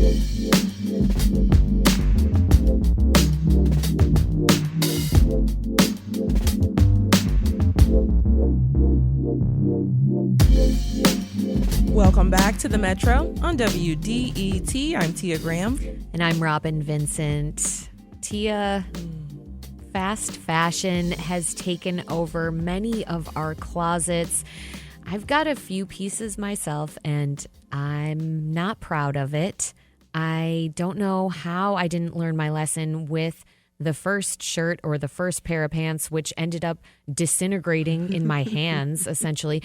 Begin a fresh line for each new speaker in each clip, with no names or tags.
Welcome back to the Metro on WDET. I'm Tia Graham.
And I'm Robin Vincent. Tia, fast fashion has taken over many of our closets. I've got a few pieces myself, and I'm not proud of it. I don't know how I didn't learn my lesson with the first shirt or the first pair of pants, which ended up disintegrating in my hands, essentially.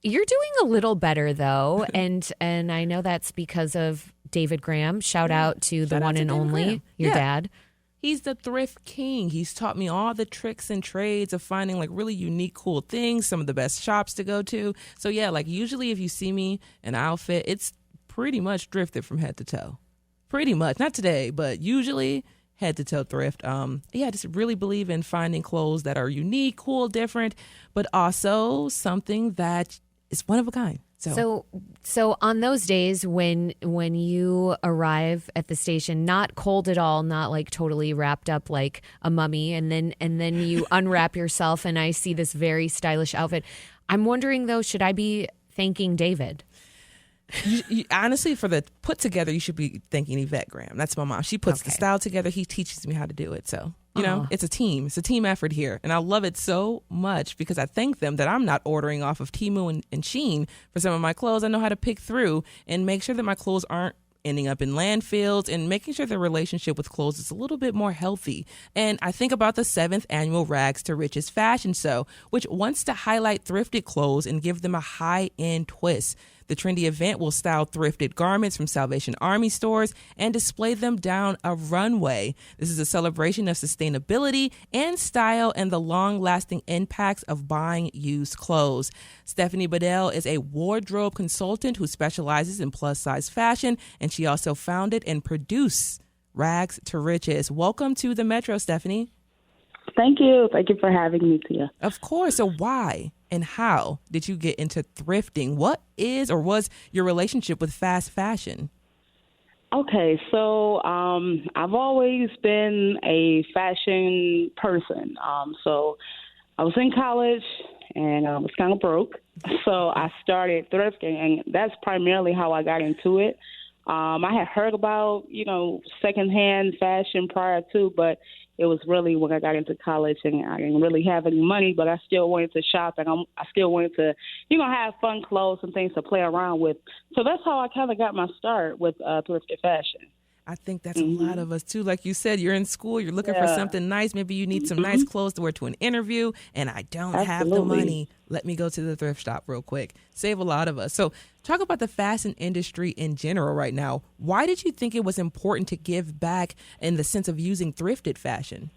You're doing a little better, though, and I know that's because of David Graham. Shout out to the one and only, your dad.
He's the thrift king. He's taught me all the tricks and trades of finding like really unique, cool things, some of the best shops to go to. So yeah, like usually if you see me in an outfit, it's pretty much thrifted from head to toe. Pretty much. Not today, but usually head to toe thrift. I just really believe in finding clothes that are unique, cool, different, but also something that is one of a kind.
So on those days when you arrive at the station, not cold at all, not like totally wrapped up like a mummy, and then you unwrap yourself and I see this very stylish outfit. I'm wondering though, should I be thanking David?
You, honestly, for the put together, you should be thanking Yvette Graham. That's my mom. She puts the style together. He teaches me how to do it. So, you know, it's a team. It's a team effort here. And I love it so much because I thank them that I'm not ordering off of Temu and Shein for some of my clothes. I know how to pick through and make sure that my clothes aren't ending up in landfills and making sure the relationship with clothes is a little bit more healthy. And I think about the 7th annual Rags to Riches fashion show, which wants to highlight thrifted clothes and give them a high-end twist. The trendy event will style thrifted garments from Salvation Army stores and display them down a runway. This is a celebration of sustainability and style and the long-lasting impacts of buying used clothes. Stephanie Bedell is a wardrobe consultant who specializes in plus-size fashion, and she also founded and produced Rags to Riches. Welcome to the Metro, Stephanie.
Thank you. Thank you for having me, Tia.
Of course. So why and how did you get into thrifting? What is or was your relationship with fast fashion?
Okay, so I've always been a fashion person. So I was in college and I was kind of broke. So I started thrifting, and that's primarily how I got into it. I had heard about, secondhand fashion prior to, but it was really when I got into college and I didn't really have any money, but I still wanted to shop and I still wanted to, have fun clothes and things to play around with. So that's how I kind of got my start with thrifted fashion.
I think that's a lot of us, too. Like you said, you're in school, you're looking for something nice. Maybe you need some nice clothes to wear to an interview, and I don't have the money. Let me go to the thrift shop real quick. Save a lot of us. So talk about the fashion industry in general right now. Why did you think it was important to give back in the sense of using thrifted fashion?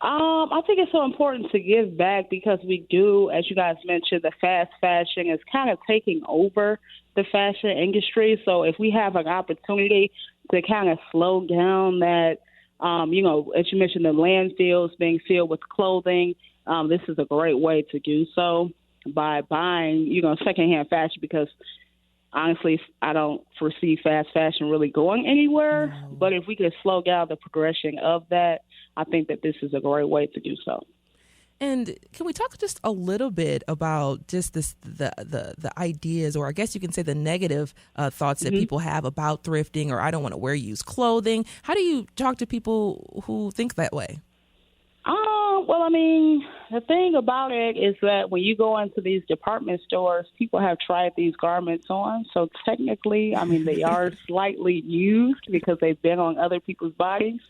I think it's so important to give back because we do, as you guys mentioned, the fast fashion is kind of taking over the fashion industry. So if we have an opportunity to kind of slow down that, as you mentioned, the landfills being filled with clothing, this is a great way to do so by buying, secondhand fashion, because honestly, I don't foresee fast fashion really going anywhere. No. But if we could slow down the progression of that, I think that this is a great way to do so.
And can we talk just a little bit about just the ideas, or I guess you can say the negative thoughts that people have about thrifting, or I don't want to wear used clothing? How do you talk to people who think that way?
The thing about it is that when you go into these department stores, people have tried these garments on. So technically, they are slightly used because they've been on other people's bodies.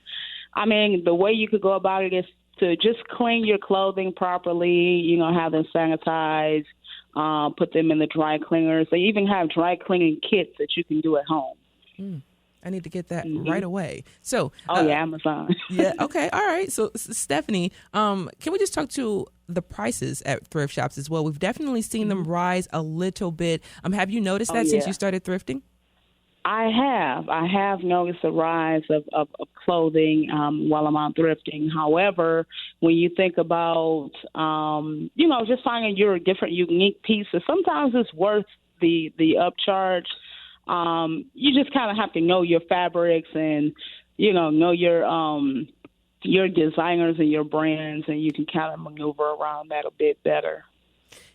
The way you could go about it is to just clean your clothing properly, have them sanitized, put them in the dry cleaners. They even have dry cleaning kits that you can do at home.
I need to get that right away. So,
Amazon.
Yeah. Okay. All right. So, Stephanie, can we just talk to the prices at thrift shops as well? We've definitely seen them rise a little bit. Have you noticed that since you started thrifting?
I have noticed a rise of clothing while I'm out thrifting. However, when you think about, just finding your different unique pieces, sometimes it's worth the upcharge. You just kind of have to know your fabrics and, know your designers and your brands, and you can kind of maneuver around that a bit better.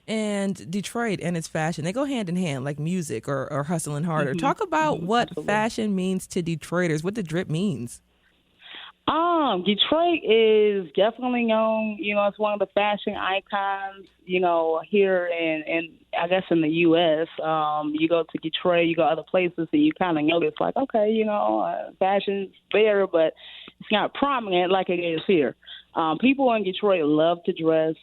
And Detroit and its fashion, they go hand in hand, like music or hustling harder.
Mm-hmm.
Talk about what
Absolutely.
fashion means to Detroiters, what the drip means.
Detroit is definitely known, it's one of the fashion icons, here in I guess in the U.S. You go to Detroit, you go other places, and you kind of notice like, okay, fashion's there, but it's not prominent like it is here. People in Detroit love to dress.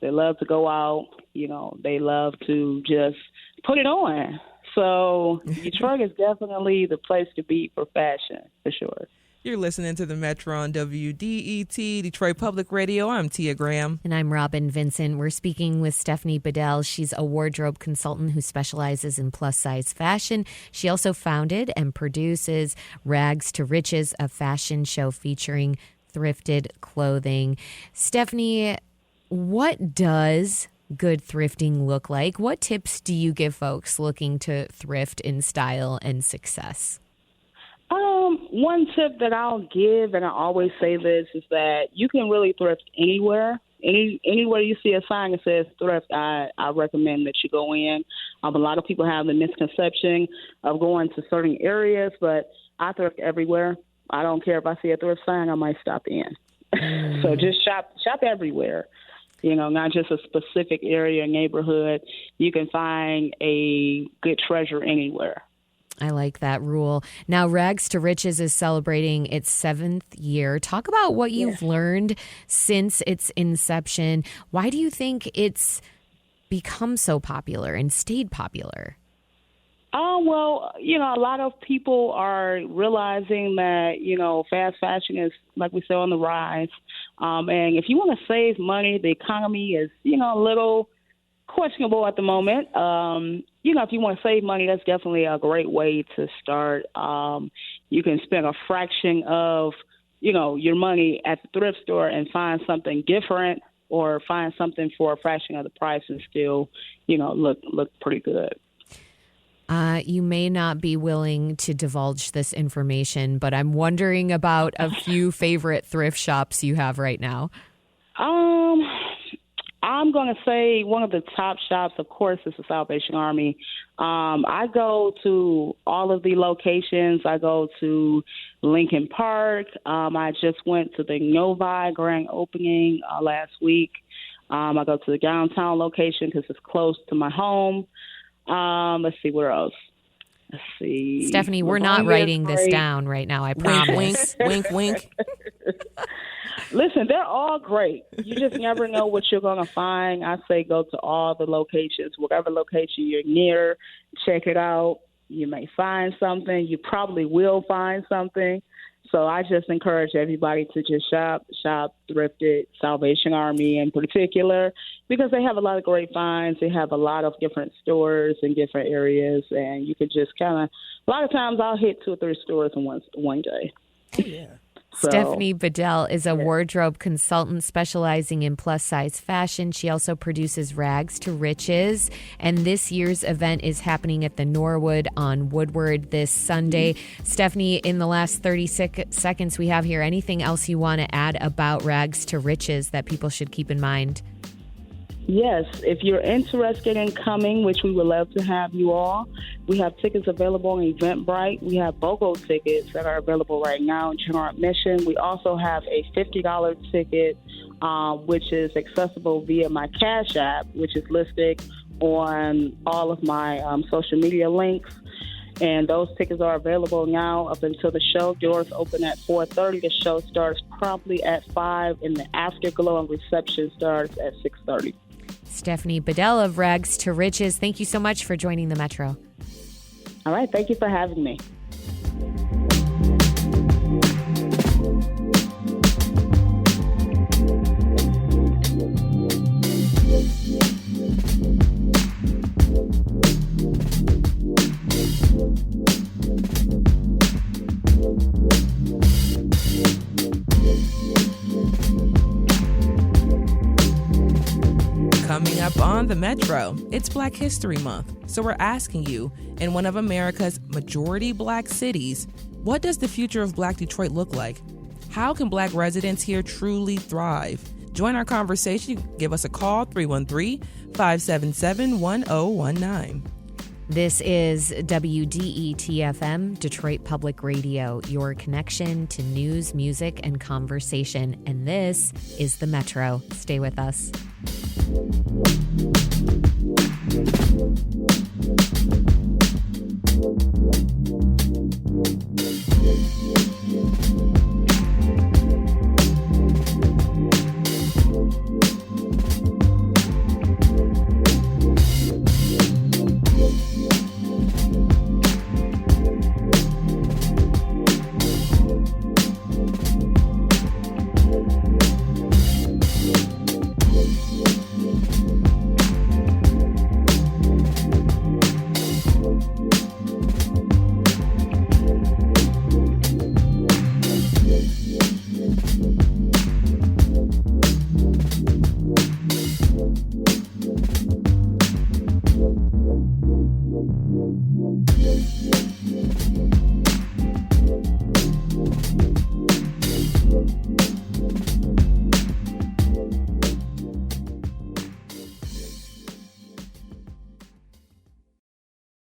They love to go out. They love to just put it on. So Detroit is definitely the place to be for fashion, for sure.
You're listening to the Metro on WDET, Detroit Public Radio. I'm Tia Graham.
And I'm Robin Vincent. We're speaking with Stephanie Bedell. She's a wardrobe consultant who specializes in plus-size fashion. She also founded and produces Rags to Riches, a fashion show featuring thrifted clothing. Stephanie, what does good thrifting look like? What tips do you give folks looking to thrift in style and success?
One tip that I'll give, and I always say this, is that you can really thrift anywhere. Anywhere you see a sign that says thrift, I recommend that you go in. A lot of people have the misconception of going to certain areas, but I thrift everywhere. I don't care if I see a thrift sign, I might stop in. So just shop everywhere. Not just a specific area or neighborhood. You can find a good treasure anywhere.
I like that rule. Now, Rags to Riches is celebrating its 7th year. Talk about what you've learned since its inception. Why do you think it's become so popular and stayed popular?
Well, a lot of people are realizing that, fast fashion is, like we said, on the rise. And if you want to save money, the economy is, a little questionable at the moment. If you want to save money, that's definitely a great way to start. You can spend a fraction of, your money at the thrift store and find something different, or find something for a fraction of the price and still, look pretty good.
You may not be willing to divulge this information, but I'm wondering about a few favorite thrift shops you have right now.
I'm going to say one of the top shops, of course, is the Salvation Army. I go to all of the locations. I go to Lincoln Park. I just went to the Novi grand opening last week. I go to the downtown location because it's close to my home. Let's see, where else? Let's see.
Stephanie, we're not writing this down right now, I promise.
Wink, wink.
Listen, they're all great. You just never know what you're going to find. I say go to all the locations, whatever location you're near, check it out. You may find something. You probably will find something. So I just encourage everybody to just shop thrifted, Salvation Army in particular, because they have a lot of great finds. They have a lot of different stores in different areas, and you could just kind of, a lot of times I'll hit 2 or 3 stores in one day.
Oh, yeah.
Stephanie Bedell is a wardrobe consultant specializing in plus-size fashion. She also produces Rags to Riches, and this year's event is happening at the Norwood on Woodward this Sunday. Stephanie, in the last 36 seconds we have here, anything else you want to add about Rags to Riches that people should keep in mind?
Yes, if you're interested in coming, which we would love to have you all, we have tickets available on Eventbrite. We have BOGO tickets that are available right now in general admission. We also have a $50 ticket, which is accessible via my Cash App, which is listed on all of my social media links. And those tickets are available now up until the show. Doors open at 4:30. The show starts promptly at 5, and the afterglow and reception starts at 6:30.
Stephanie Bedell of Rags to Riches, thank you so much for joining the Metro.
All right. Thank you for having me.
Coming up on the Metro, it's Black History Month, so we're asking you, in one of America's majority Black cities, what does the future of Black Detroit look like? How can Black residents here truly thrive? Join our conversation. Give us a call, 313-577-1019.
This is WDET-FM, Detroit Public Radio, your connection to news, music, and conversation. And this is the Metro. Stay with us.